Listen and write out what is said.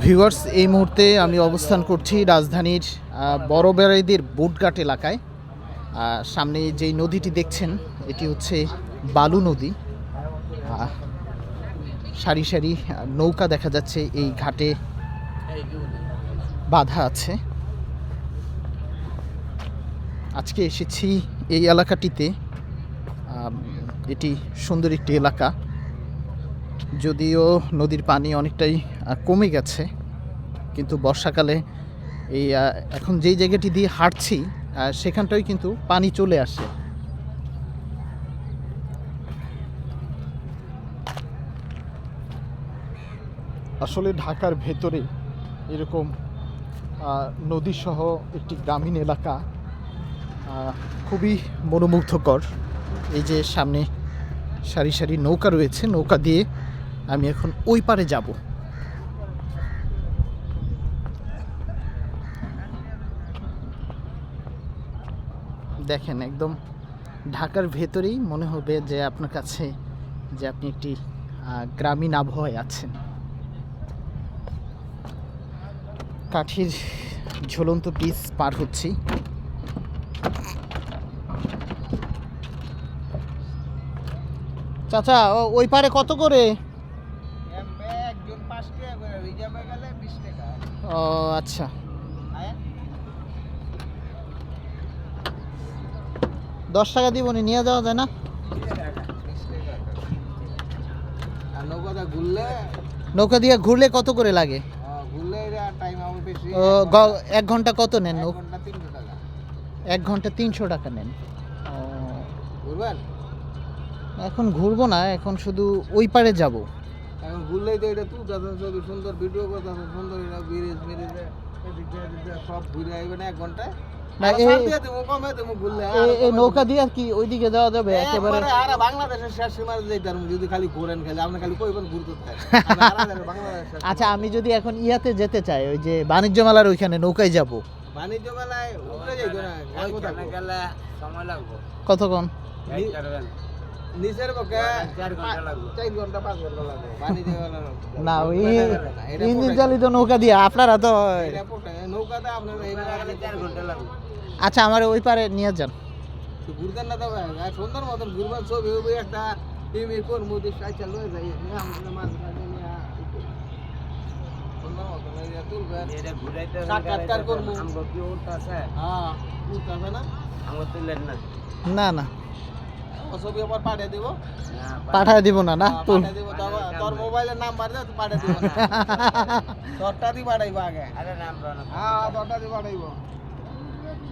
Viewers, এই মুহূর্তে আমি অবস্থান করছি রাজধানীর বড়বেড়াইদের বুটঘাট এলাকায়। সামনে যেই নদীটি দেখছেন এটি হচ্ছে বালু নদী। সারি সারি নৌকা দেখা যাচ্ছে এই ঘাটে বাঁধা আছে। আজকে এসেছি এই এলাকাটিতে। এটি সুন্দর একটি এলাকা, যদিও নদীর পানি অনেকটাই কমে গেছে, কিন্তু বর্ষাকালে এই এখন যেই জায়গাটি দিয়ে হাঁটছি সেখানটাই কিন্তু পানি চলে আসে। আসলে ঢাকার ভেতরে এরকম নদীসহ একটি গ্রামীণ এলাকা খুবই মনোমুগ্ধকর। এই যে সামনে সারি সারি নৌকা রয়েছে, নৌকা দিয়ে আমি এখন ওই পারে যাব। দেখেন, একদম ঢাকার ভেতরেই মনে হবে যে আপনার কাছে যে আপনি একটি গ্রামীণ আবহাওয়ায় আছেন। কাঠির ঝুলন্ত ব্রিজ পার হচ্ছি। চাচা, ওই পারে কত করে? ও আচ্ছা, $10 দিব, নিয়ে যাওয়া যায় না? নৌকা দিয়ে ঘুরলে কত করে লাগে? 1 ঘন্টা কত নেন? 1 ঘন্টা 300 টাকা নেন। এখন ঘুরবো না, এখন শুধু ওই পারে যাব। এখন ঘুরলেই তো এটা তুলতে সুন্দর ভিডিও করতে সুন্দর, এটা ব্রিজ মেরিজে সব ঘুরে আসবে না 1 ঘন্টায়। এই নৌকা দিয়ে আর কি ওইদিকে যাওয়া যাবে একেবারে? বাংলাদেশের শেষ সীমায় যেতে যদি খালি ঘোরেন, খালি আপনি খালি কইবেন ঘুরতে। আচ্ছা, আমি যদি এখন ইয়াতে যেতে চাই, ওই যে বাণিজ্য মেলার ওইখানে নৌকায় যাব। বাণিজ্য মেলায় উপরে যাইতো না, গেলে সময় লাগবে কতক্ষণ? নিচের পক্ষে 4 ঘন্টা লাগবে, 4 ঘন্টা 5 ঘন্টা লাগবে বাণিজ্য মেলা না। ওই ইঞ্জিন চালিত নৌকা দিয়ে আপনারা তো নৌকাতে আপনার 4 ঘন্টা লাগবে। আচ্ছা, আমার ওই পারে নিয়ে যান। ঘুরতেন না তবে সুন্দর মতন ঘুরবার, ছবি হবে একটা টিমি কোন মোদি সাইকেল লয়ে যাই আমাদের মাছ নিয়ে সুন্দর মতন এই তুলবেন, এটা ঘুরাইতে সাক্ষাৎকার করব। আমরা কি উঠতাছে? হ্যাঁ, উঠতাছে না, আমরা তুললেন না। না না, ছবি আবার পাঠিয়ে দিব। পাঠিয়ে দিব না? না, পাঠিয়ে দিব। তোর মোবাইলের নাম্বার দে, পাঠিয়ে দিব। তোরটা দি পাঠাইবো আগে। আরে নাম্বার না, হ্যাঁ তোরটা দি পাঠাইবো।